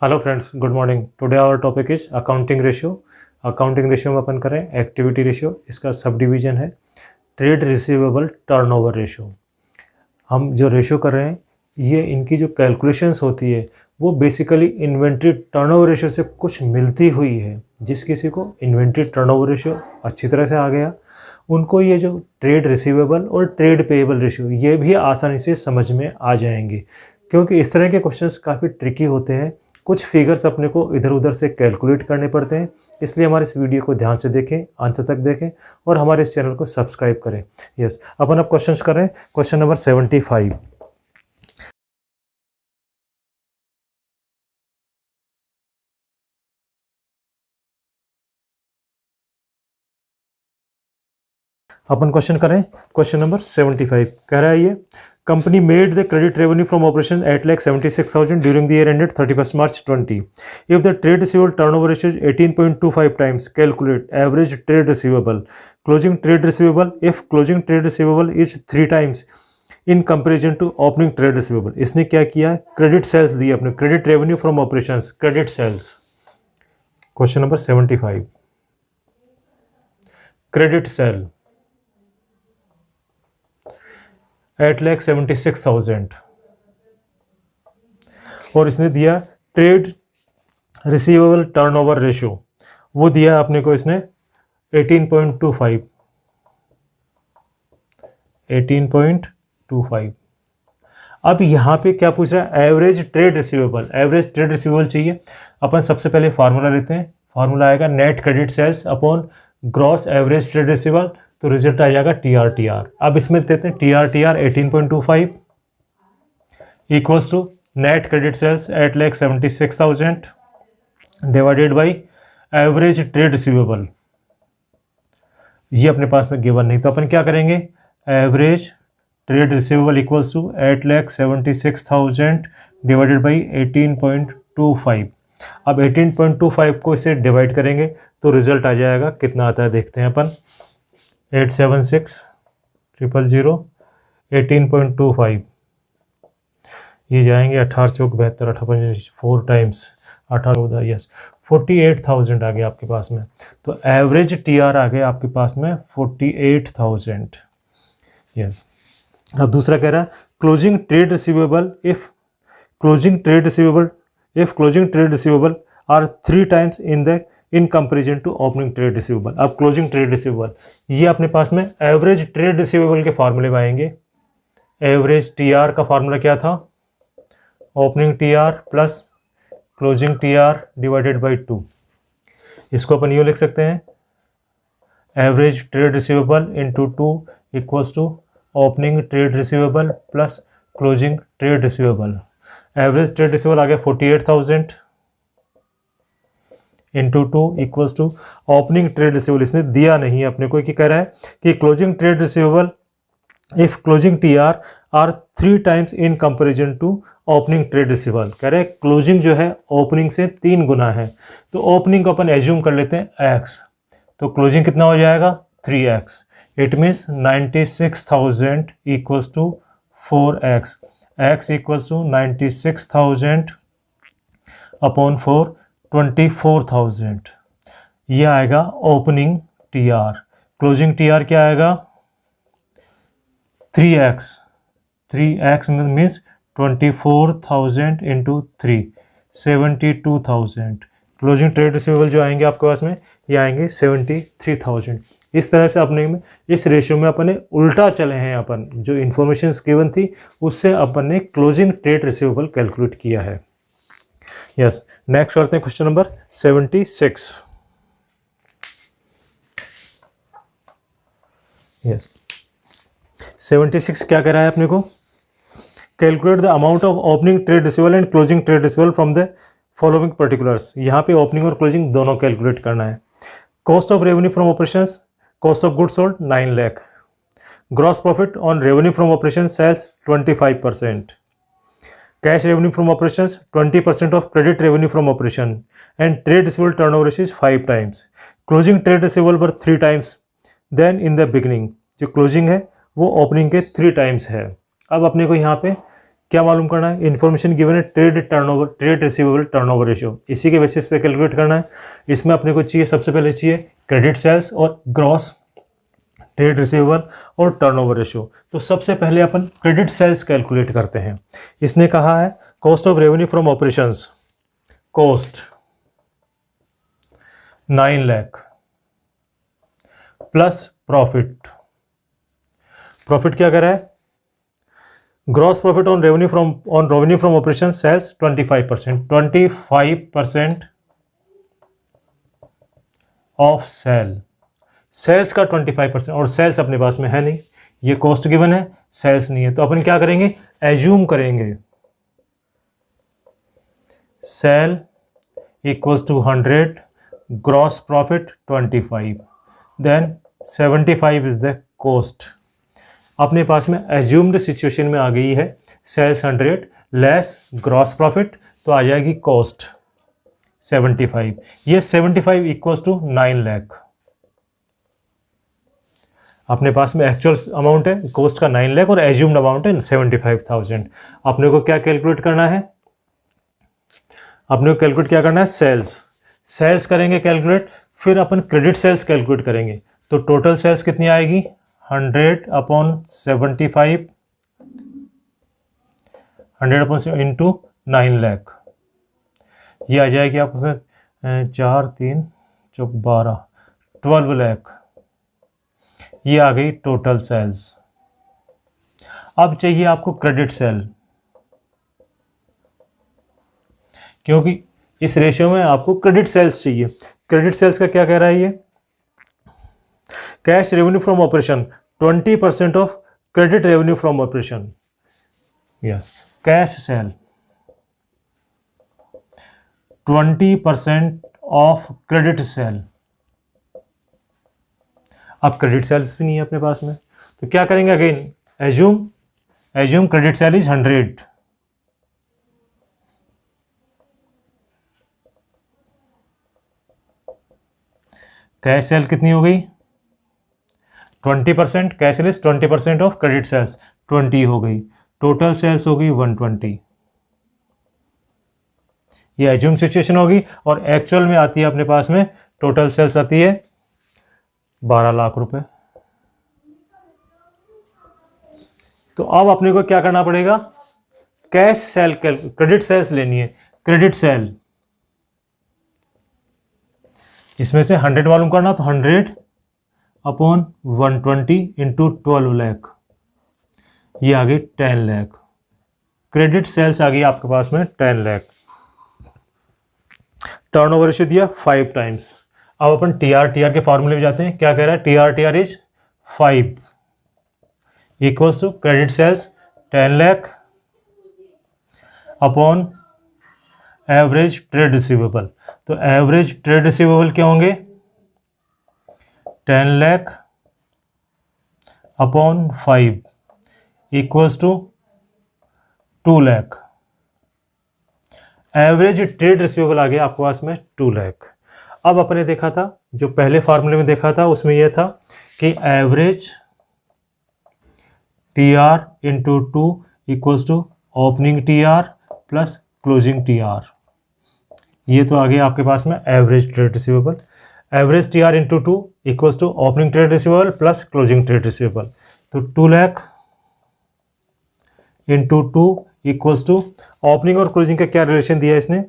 Hello friends, good morning. Today our topic is accounting ratio. Accounting ratio में अपन करें activity ratio, इसका sub division है trade receivable turnover ratio. हम जो रेशियो कर रहे हैं ये इनकी जो कैलकुलेशंस होती है वो बेसिकली इन्वेंट्री टर्नओवर रेशियो से कुछ मिलती हुई है। जिस किसी को इन्वेंट्री टर्नओवर रेशियो अच्छी तरह से आ गया उनको ये जो ट्रेड रिसीवेबल और ट्रेड पेएबल रेशियो ये भी आसानी से समझ में आ जाएंगे, क्योंकि इस तरह के क्वेश्चंस काफ़ी ट्रिकी होते हैं। कुछ फिगर्स अपने को इधर उधर से कैलकुलेट करने पड़ते हैं, इसलिए हमारे इस वीडियो को ध्यान से देखें, अंत तक देखें और हमारे इस चैनल को सब्सक्राइब करें। यस, अपन अब क्वेश्चंस कर रहे हैं। Question number 75। अपन क्वेश्चन करें क्वेश्चन नंबर 75। कह रहा है ये company made the credit revenue from operation 8,76,000 during the year ended 31 March 20. If the trade receivable turnover ratio is 18.25 times, calculate average trade receivable. Closing trade receivable, if closing trade receivable is 3 times in comparison to opening trade receivable. इसने क्या किया है, credit sales दिए अपने, credit revenue from operations, credit sales. Question number 75, credit sale 8,76,000 और इसने दिया trade receivable turnover ratio, वो दिया अपने को इसने 18.25। अब यहाँ पे क्या पूछ रहा है, average trade receivable. Average trade receivable चाहिए, अपन सबसे पहले फार्मूला लेते हैं। फार्मूला आएगा net credit sales upon gross average trade receivable, तो रिजल्ट आ जाएगा TR। अब इसमें देते हैं TR 18.25 equals to net credit sales 8,76,000 divided by average trade receivable. ये अपने पास में गिवन नहीं, तो अपन क्या करेंगे, average trade receivable equals to 8,76,000 divided by 18.25। अब 18.25 को इसे डिवाइड करेंगे तो रिजल्ट आ जाएगा, कितना आता है देखते हैं अपन। 876,000 18.25, ये जाएंगे 18 चौक 72, 18 4 टाइम्स 18 यस 48,000 आ गया आपके पास में। तो एवरेज TR आ गया आपके पास में 48,000। यस, अब दूसरा कह रहा है closing trade receivable if closing trade receivable are 3 times in comparison to opening trade receivable. अब क्लोजिंग ट्रेड रिसीवेबल ये अपने पास में एवरेज ट्रेड रिसीवेबल के फार्मूले में आएंगे। एवरेज TR का फार्मूला क्या था, opening TR plus closing TR divided by 2। इसको अपन यूँ लिख सकते हैं, average trade receivable into 2 equals to opening trade receivable plus closing trade receivable. Average trade receivable आ गया 48,000 into 2 equals to opening trade receivable. इसने दिया नहीं है अपने को, कि कह रहा है कि closing trade receivable if closing TR are 3 times in comparison to opening trade receivable. कह रहे हैं क्लोजिंग जो है ओपनिंग से 3 गुना है, तो ओपनिंग को अपन एज्यूम कर लेते हैं X, तो क्लोजिंग कितना हो जाएगा 3X। It means 96,000 equals to 4X। X equals to 96,000 upon 4 24,000। ये आएगा ओपनिंग TR। क्लोजिंग TR क्या आएगा 3X means 24,000 into 3 72,000। Closing trade receivable जो आएंगे आपके पास में ये आएंगे 73,000। इस तरह से अपने में इस रेशियो में अपने उल्टा चले हैं, अपन जो इन्फॉर्मेशन गिवन थी उससे अपन ने क्लोजिंग ट्रेड रिसीवेबल कैलकुलेट किया है। यस, नेक्स्ट करते हैं क्वेश्चन नंबर 76। यस, 76 क्या कह रहा है अपने को, calculate the amount of opening trade receivable and closing trade receivable from the following particulars. यहाँ पे ओपनिंग और क्लोजिंग दोनों कैलकुलेट करना है। Cost of revenue from operations, cost of goods sold 9 lakh, gross profit on revenue from operation sales 25%, cash revenue from operations 20% of credit revenue from operation and trade receivable turnover ratio is 5 times. Closing trade receivable पर 3 times than in the beginning. जो closing है वो opening के 3 times है। अब अपने को यहाँ पे क्या मालूम करना है, इन्फॉर्मेशन गिवन है ट्रेड रिसीवेबल टर्नओवर रेशियो, इसी के बेसिस पे कैलकुलेट करना है। इसमें अपने को चाहिए, सबसे पहले चाहिए क्रेडिट सेल्स और ग्रॉस ट्रेड रिसीवेबल और टर्नओवर रेशियो। तो सबसे पहले अपन क्रेडिट सेल्स कैलकुलेट करते हैं। इसने कहा है cost of revenue from operations, cost 9 lakh plus profit, profit क्या कर रहा है, gross profit on revenue from operation sales 25% of sales का 25%, और सेल्स अपने पास में है नहीं, ये कॉस्ट गिवन है, सेल्स नहीं है, तो अपन क्या करेंगे, एज्यूम करेंगे sale equals to 100, gross profit 25, then 75 is the cost. अपने पास में एज्यूम्ड सिचुएशन में आ गई है सेल्स 100 लेस ग्रॉस प्रॉफिट, तो आ जाएगी कॉस्ट 75, ये 75 इक्वल्स टू 9 लाख। अपने पास में एक्चुअल अमाउंट है कॉस्ट का 9 लाख और एज्यूम्ड अमाउंट है 75,000। अपने को क्या कैलकुलेट करना है, अपने को कैलकुलेट क्या करना है, सेल्स करेंगे कैलकुलेट, फिर अपन क्रेडिट सेल्स कैलकुलेट करेंगे। तो टोटल सेल्स कितनी आएगी, 100/75, 100 इंटू 9 लाख, ये आ जाएगी आपको 4 3 12 12 लाख, ये आ गई टोटल सेल्स। अब चाहिए आपको क्रेडिट सेल, क्योंकि इस रेशियो में आपको क्रेडिट सेल्स चाहिए। क्रेडिट सेल्स का क्या कह रहा है ये, cash revenue from operation 20% of credit revenue from operation, yes, cash sale 20% of credit sale. अब क्रेडिट सेल्स भी नहीं है अपने पास में, तो क्या करेंगे, again assume credit sale is 100, cash sale कितनी हो गई 20%, cash sale is 20% of credit sales 20 हो गई, टोटल सेल्स हो गई 120। ये एज्यूम सिचुएशन होगी, और एक्चुअल में आती है अपने पास में टोटल सेल्स आती है 12 लाख रुपए। तो अब अपने को क्या करना पड़ेगा, कैश सेल क्रेडिट सेल्स लेनी है, क्रेडिट सेल इसमें से 100 मालूम करना, तो 100/120 इंटू 12 लाख, ये आ गई 10 लाख, क्रेडिट सेल्स आ गई आपके पास में 10 लाख। टर्नओवर रेशियो दिया 5 टाइम्स। अब अपन टीआर के फॉर्मूले में जाते हैं, क्या कह रहा है, TR is 5 equals to credit sales 10 lakh upon average trade receivable. तो एवरेज ट्रेड रिसीवेबल क्या होंगे, 10 lakh upon 5 equals to 2 lakh. Average trade receivable आ गया आपके पास में 2 लाख। अब अपने देखा था, जो पहले फार्मूले में देखा था उसमें यह था कि average TR into 2 equals to opening TR plus closing TR. ये तो आ गया आपके पास में average trade receivable. Average TR into 2 equals to opening trade receivable plus closing trade receivable. तो 2 lakh into 2 equals to, opening और क्लोजिंग का क्या रिलेशन दिया है इसने,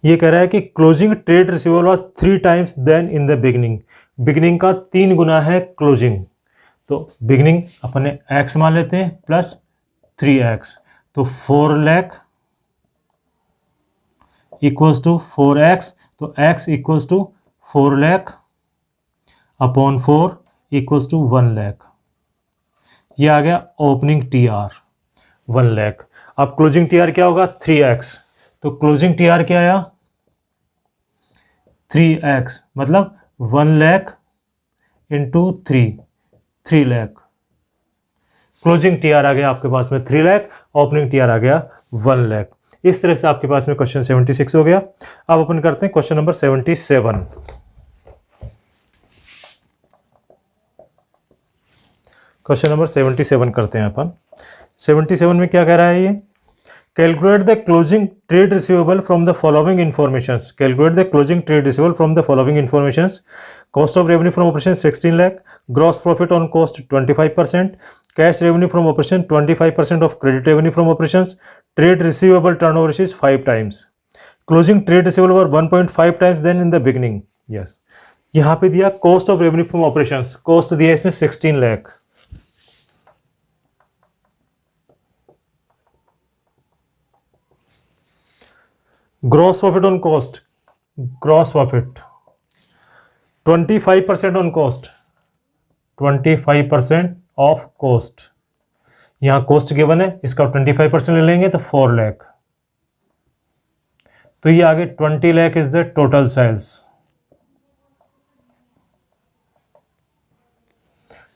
ये कह रहा है कि closing trade receivable was 3 times than in the beginning. Beginning का 3 गुना है क्लोजिंग। तो बिगनिंग अपने एक्स मान लेते हैं प्लस 3x, तो 4 लाख इक्वल्स टू 4x, तो x equals to 4 lakh upon 4 equals to 1 lakh. ये आ गया ओपनिंग टीआर 1 लाख। अब क्लोजिंग टीआर क्या होगा, 3x। तो क्लोजिंग टीआर क्या आया, 3x, मतलब 1 lakh into 3 lakh. Closing TR आ गया आपके पास में 3 लाख, ओपनिंग टीआर आ गया 1 लाख। इस तरह से आपके पास में क्वेश्चन 76 हो गया। अब अपन करते हैं क्वेश्चन नंबर 77। क्वेश्चन नंबर 77 करते हैं अपन। 77 में क्या कह रहा है ये, calculate the closing trade receivable from the following informations, calculate the closing trade receivable from the following informations, cost of revenue from operation 16 lakh, gross profit on cost 25%, cash revenue from operation 25% of credit revenue from operations, trade receivable turnover is 5 times, closing trade receivable were 1.5 times than in the beginning. Yes, यहाँ पे दिया cost of revenue from operations, cost दिया इसने 16 lakh, gross profit on cost, gross profit 25% on cost, 25% of cost, यहां cost given है, इसका 25% ले लेंगे तो 4 लाख, तो ये आगे 20 lakh is the total sales,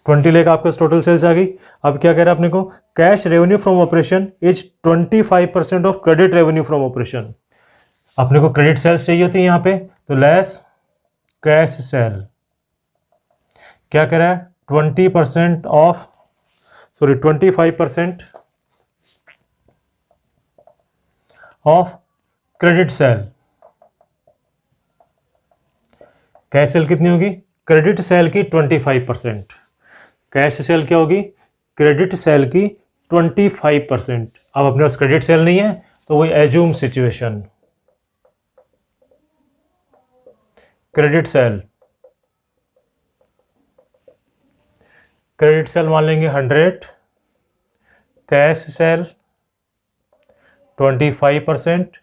20 lakh आपका टोटल सेल्स आ गई। अब क्या कह रहा है अपने को, cash revenue from operation is 25% of credit revenue from operation, अपने को क्रेडिट सेल्स चाहिए होती है यहां पे, तो लेस कैश सेल, क्या कह रहा है 20% of, sorry 25% of credit cell, cash sale कितनी होगी, क्रेडिट सेल की 25%, कैश सेल क्या होगी, क्रेडिट सेल की 25%। अब अपने पास क्रेडिट सेल नहीं है तो वही assume situation, credit sale, credit sale मान लेंगे 100, cash sale 25%,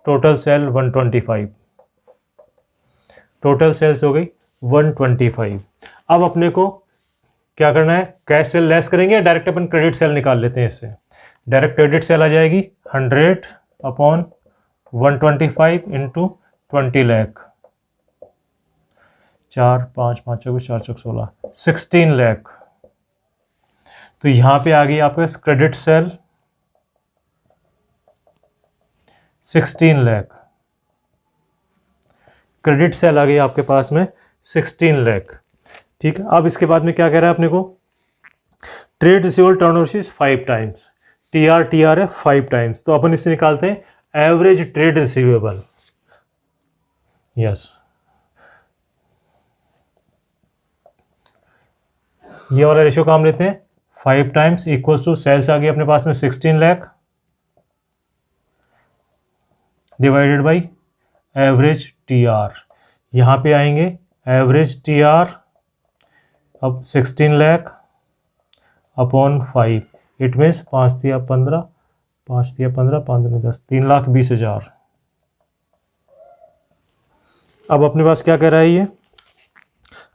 total sale 125, total sales हो गई 125। अब अपने को क्या करना है, कैश सेल लेस करेंगे या डायरेक्ट अपन क्रेडिट सेल निकाल लेते हैं, इससे डायरेक्ट क्रेडिट सेल आ जाएगी 100 अपॉन 125 इंटू 20 लाख, 4 5 5 24 4 चौक 16, 16 लाख, तो यहां पे आ गई आपके credit sale 16 lakh, credit sale आ गई आपके पास में 16 लाख। ठीक है, अब इसके बाद में क्या कह रहा है अपने को, trade receivable turnover is 5 times, TR है 5 टाइम्स, तो अपन इससे निकालते हैं एवरेज ट्रेड रिसीवेबल। यस, ये वाला रेशियो काम लेते हैं, 5 टाइम्स इक्वल्स टू सेल्स आ गई अपने पास में 16 lakh divided by average TR, यहां पे आएंगे एवरेज टीआर, अब 16 लाख अपॉन 5, इट मीन्स 5 दिया 15, 5 दिया 15, 5 में 10, 3,20,000। अब अपने पास क्या कह रहा है ये,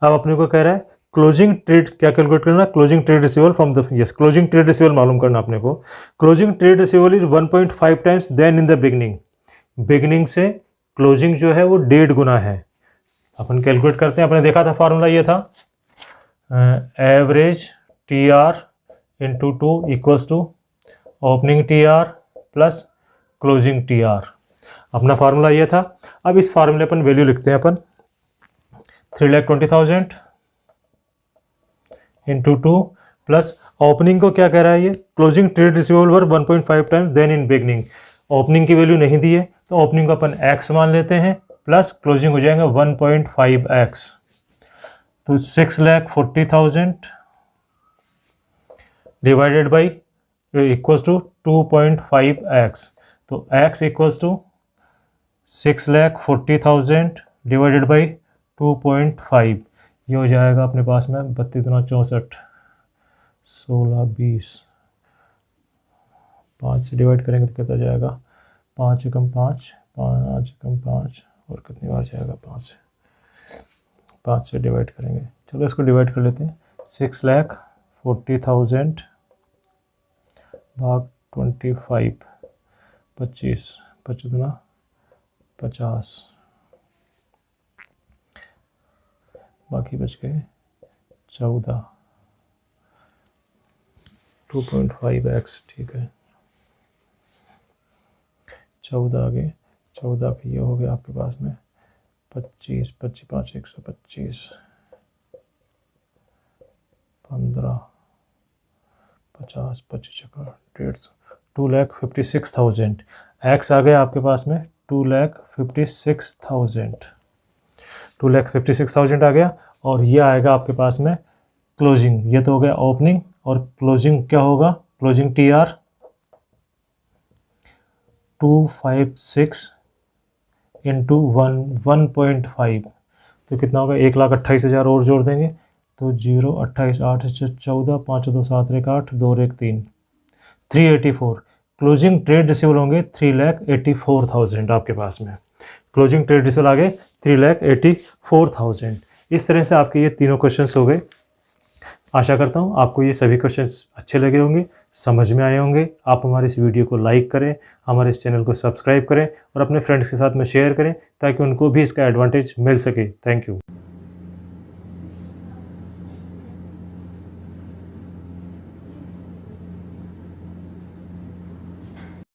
अब अपने को कह रहा है क्लोजिंग ट्रेड क्या कैलकुलेट करना, closing trade receivable from the, yes closing trade receivable मालूम करना अपने को, closing trade receivable is 1.5 times than in the beginning, beginning से क्लोजिंग जो है वो 1.5 गुना है, अपन कैलकुलेट करते हैं, अपने देखा था फॉर्मूला ये था average T R into 2 equals to opening T R plus closing T R, अपना फार्मूला ये था। अब इस फार्मूले अपन वैल्यू लिखते हैं अपन 3,20,000 इंटू 2 प्लस ओपनिंग को क्या कह रहा है ये, closing trade receivable were 1.5 times than in beginning, opening की वैल्यू नहीं दी है तो ओपनिंग को अपन x मान लेते हैं प्लस क्लोजिंग हो जाएगा 1.5x, तो 6,40,000 divided by equals to 2.5x, तो x equals to 6,40,000 divided by 2.5, ये हो जाएगा अपने पास में 32 दूना 64, 16 20, 5 से डिवाइड करेंगे तो कितना जाएगा, 5 एकम 5, 5 एकम 5, और कितनी बार जाएगा 5 से डिवाइड करेंगे, चलो इसको डिवाइड कर लेते हैं, 6,40,000 भाग 25, 25 25 दूना 50, बाकी बच गए 14, 2.5x, ठीक है 14 आगे, 14 का ये हो गया आपके पास में 25, 25 5 125, 15 50 25 150 2,56,000। एक्स आ गया आपके पास में 2,56,000, 2,56,000 आ गया। और ये आएगा आपके पास में क्लोजिंग, ये तो हो गया ओपनिंग, और क्लोजिंग क्या होगा, क्लोजिंग TR 256 इंटू 1.5, तो कितना होगा, 1,28,000 और जोड़ देंगे तो 0 28 8 14 5 2 7 1 8 2 1 3 384। क्लोजिंग ट्रेड रिसीवेबल होंगे 3,84,000 आपके पास में, क्लोजिंग ट्रेड रिसीवेबल आ गए 3,84,000। इस तरह से आपके ये तीनों क्वेश्चंस हो गए। आशा करता हूँ आपको ये सभी क्वेश्चंस अच्छे लगे होंगे, समझ में आए होंगे। आप हमारे इस वीडियो को लाइक करें, हमारे इस चैनल को सब्सक्राइब करें और अपने फ्रेंड्स के साथ में शेयर करें ताकि उनको भी इसका एडवांटेज मिल सके। Thank you.